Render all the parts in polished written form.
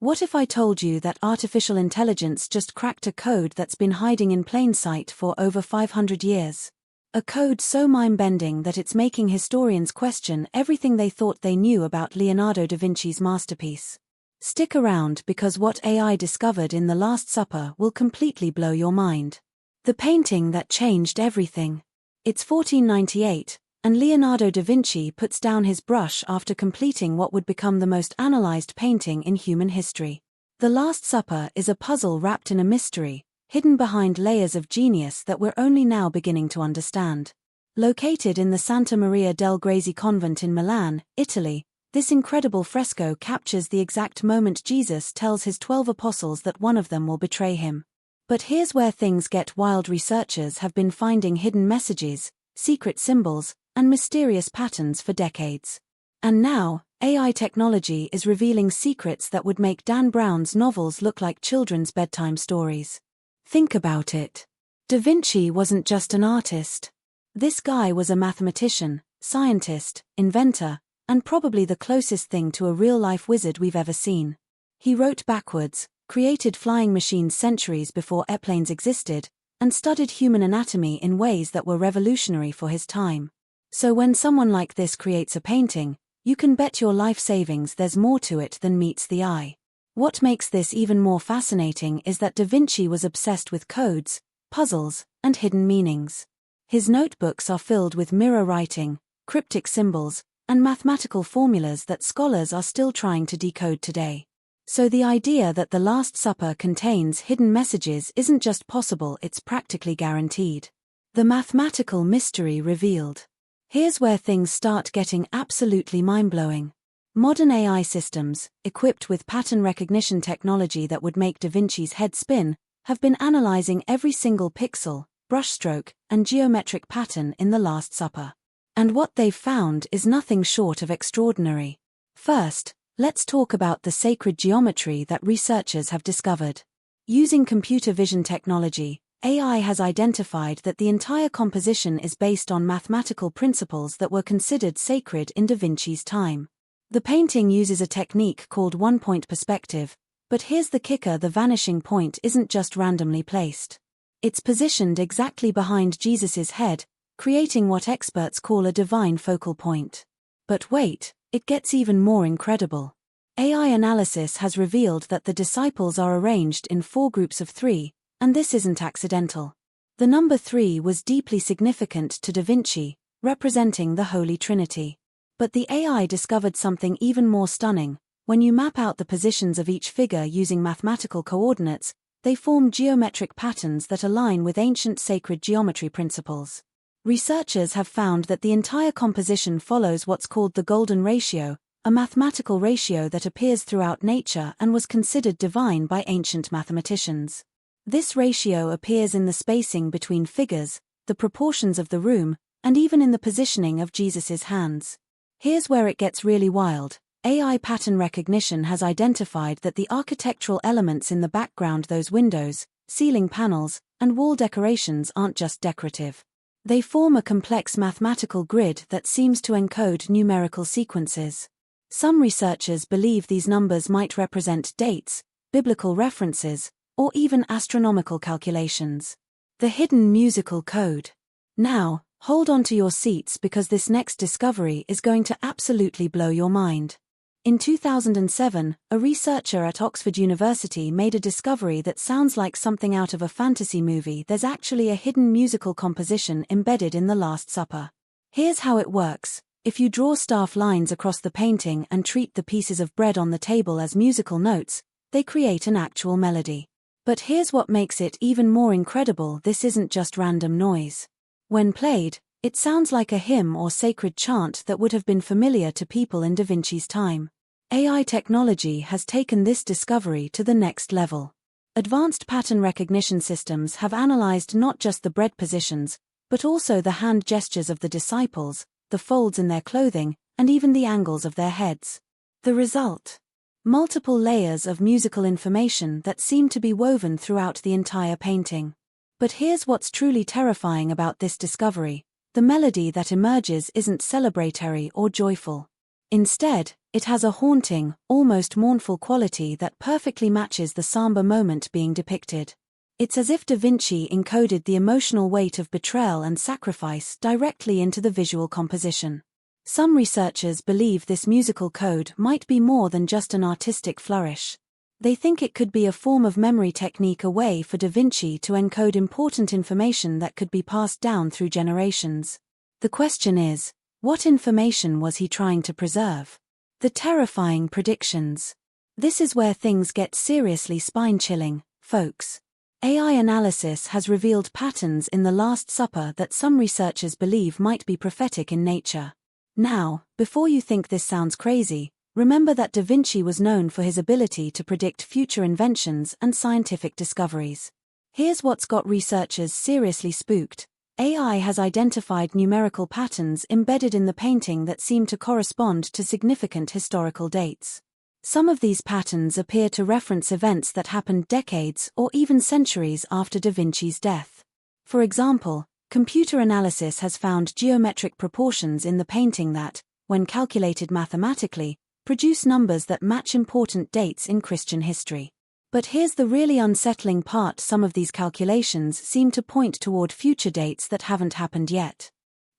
What if I told you that artificial intelligence just cracked a code that's been hiding in plain sight for over 500 years? A code so mind-bending that it's making historians question everything they thought they knew about Leonardo da Vinci's masterpiece. Stick around because what AI discovered in The Last Supper will completely blow your mind. The painting that changed everything. It's 1498, and Leonardo da Vinci puts down his brush after completing what would become the most analyzed painting in human history. The Last Supper is a puzzle wrapped in a mystery, hidden behind layers of genius that we're only now beginning to understand. Located in the Santa Maria del Grazie convent in Milan, Italy, this incredible fresco captures the exact moment Jesus tells his 12 apostles that one of them will betray him. But here's where things get wild. Researchers have been finding hidden messages, secret symbols, and mysterious patterns for decades. And now, AI technology is revealing secrets that would make Dan Brown's novels look like children's bedtime stories. Think about it. Da Vinci wasn't just an artist. This guy was a mathematician, scientist, inventor, and probably the closest thing to a real-life wizard we've ever seen. He wrote backwards, created flying machines centuries before airplanes existed, and studied human anatomy in ways that were revolutionary for his time. So when someone like this creates a painting, you can bet your life savings there's more to it than meets the eye. What makes this even more fascinating is that Da Vinci was obsessed with codes, puzzles, and hidden meanings. His notebooks are filled with mirror writing, cryptic symbols, and mathematical formulas that scholars are still trying to decode today. So the idea that The Last Supper contains hidden messages isn't just possible, it's practically guaranteed. The mathematical mystery revealed. Here's where things start getting absolutely mind-blowing. Modern AI systems, equipped with pattern recognition technology that would make Da Vinci's head spin, have been analyzing every single pixel, brushstroke, and geometric pattern in The Last Supper. And what they've found is nothing short of extraordinary. First, let's talk about the sacred geometry that researchers have discovered. Using computer vision technology, AI has identified that the entire composition is based on mathematical principles that were considered sacred in Da Vinci's time. The painting uses a technique called one-point perspective, but here's the kicker: the vanishing point isn't just randomly placed. It's positioned exactly behind Jesus's head, creating what experts call a divine focal point. But wait, it gets even more incredible. AI analysis has revealed that the disciples are arranged in 4 groups of 3, and this isn't accidental. The number 3 was deeply significant to Da Vinci, representing the Holy Trinity. But the AI discovered something even more stunning. When you map out the positions of each figure using mathematical coordinates, they form geometric patterns that align with ancient sacred geometry principles. Researchers have found that the entire composition follows what's called the golden ratio, a mathematical ratio that appears throughout nature and was considered divine by ancient mathematicians. This ratio appears in the spacing between figures, the proportions of the room, and even in the positioning of Jesus's hands. Here's where it gets really wild. AI pattern recognition has identified that the architectural elements in the background, those windows, ceiling panels, and wall decorations, aren't just decorative. They form a complex mathematical grid that seems to encode numerical sequences. Some researchers believe these numbers might represent dates, biblical references, or even astronomical calculations. The hidden musical code. Now, hold on to your seats because this next discovery is going to absolutely blow your mind. In 2007, a researcher at Oxford University made a discovery that sounds like something out of a fantasy movie. There's actually a hidden musical composition embedded in The Last Supper. Here's how it works. If you draw staff lines across the painting and treat the pieces of bread on the table as musical notes, they create an actual melody. But here's what makes it even more incredible: this isn't just random noise. When played, it sounds like a hymn or sacred chant that would have been familiar to people in Da Vinci's time. AI technology has taken this discovery to the next level. Advanced pattern recognition systems have analyzed not just the bread positions, but also the hand gestures of the disciples, the folds in their clothing, and even the angles of their heads. The result? Multiple layers of musical information that seem to be woven throughout the entire painting. But here's what's truly terrifying about this discovery: the melody that emerges isn't celebratory or joyful. Instead, it has a haunting, almost mournful quality that perfectly matches the somber moment being depicted. It's as if Da Vinci encoded the emotional weight of betrayal and sacrifice directly into the visual composition. Some researchers believe this musical code might be more than just an artistic flourish. They think it could be a form of memory technique, a way for Da Vinci to encode important information that could be passed down through generations. The question is, what information was he trying to preserve? The terrifying predictions. This is where things get seriously spine-chilling, folks. AI analysis has revealed patterns in the Last Supper that some researchers believe might be prophetic in nature. Now, before you think this sounds crazy, remember that Da Vinci was known for his ability to predict future inventions and scientific discoveries. Here's what's got researchers seriously spooked. AI has identified numerical patterns embedded in the painting that seem to correspond to significant historical dates. Some of these patterns appear to reference events that happened decades or even centuries after Da Vinci's death. For example, computer analysis has found geometric proportions in the painting that, when calculated mathematically, produce numbers that match important dates in Christian history. But here's the really unsettling part: some of these calculations seem to point toward future dates that haven't happened yet.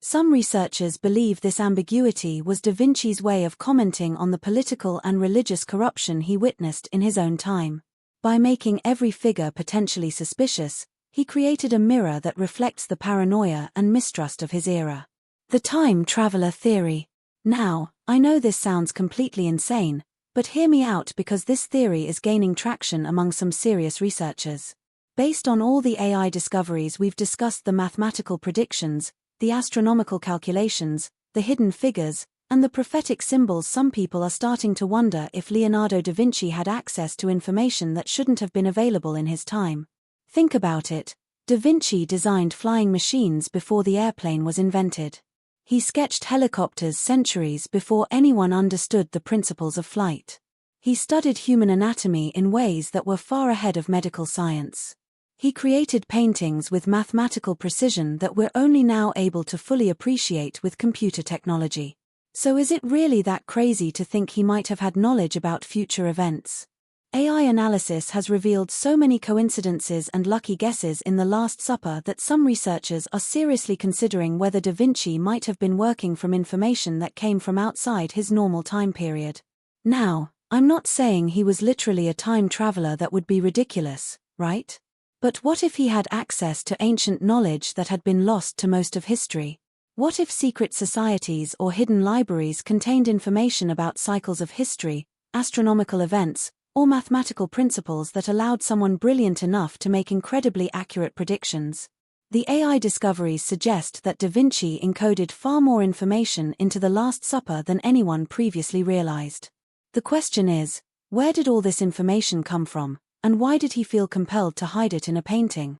Some researchers believe this ambiguity was Da Vinci's way of commenting on the political and religious corruption he witnessed in his own time. By making every figure potentially suspicious, he created a mirror that reflects the paranoia and mistrust of his era. The time traveler theory. Now, I know this sounds completely insane, but hear me out, because this theory is gaining traction among some serious researchers. Based on all the AI discoveries we've discussed, the mathematical predictions, the astronomical calculations, the hidden figures, and the prophetic symbols, some people are starting to wonder if Leonardo da Vinci had access to information that shouldn't have been available in his time. Think about it. Da Vinci designed flying machines before the airplane was invented. He sketched helicopters centuries before anyone understood the principles of flight. He studied human anatomy in ways that were far ahead of medical science. He created paintings with mathematical precision that we're only now able to fully appreciate with computer technology. So is it really that crazy to think he might have had knowledge about future events? AI analysis has revealed so many coincidences and lucky guesses in the Last Supper that some researchers are seriously considering whether Da Vinci might have been working from information that came from outside his normal time period. Now, I'm not saying he was literally a time traveler. That would be ridiculous, right? But what if he had access to ancient knowledge that had been lost to most of history? What if secret societies or hidden libraries contained information about cycles of history, astronomical events, or mathematical principles that allowed someone brilliant enough to make incredibly accurate predictions? The AI discoveries suggest that Da Vinci encoded far more information into the Last Supper than anyone previously realized. The question is, where did all this information come from, and why did he feel compelled to hide it in a painting?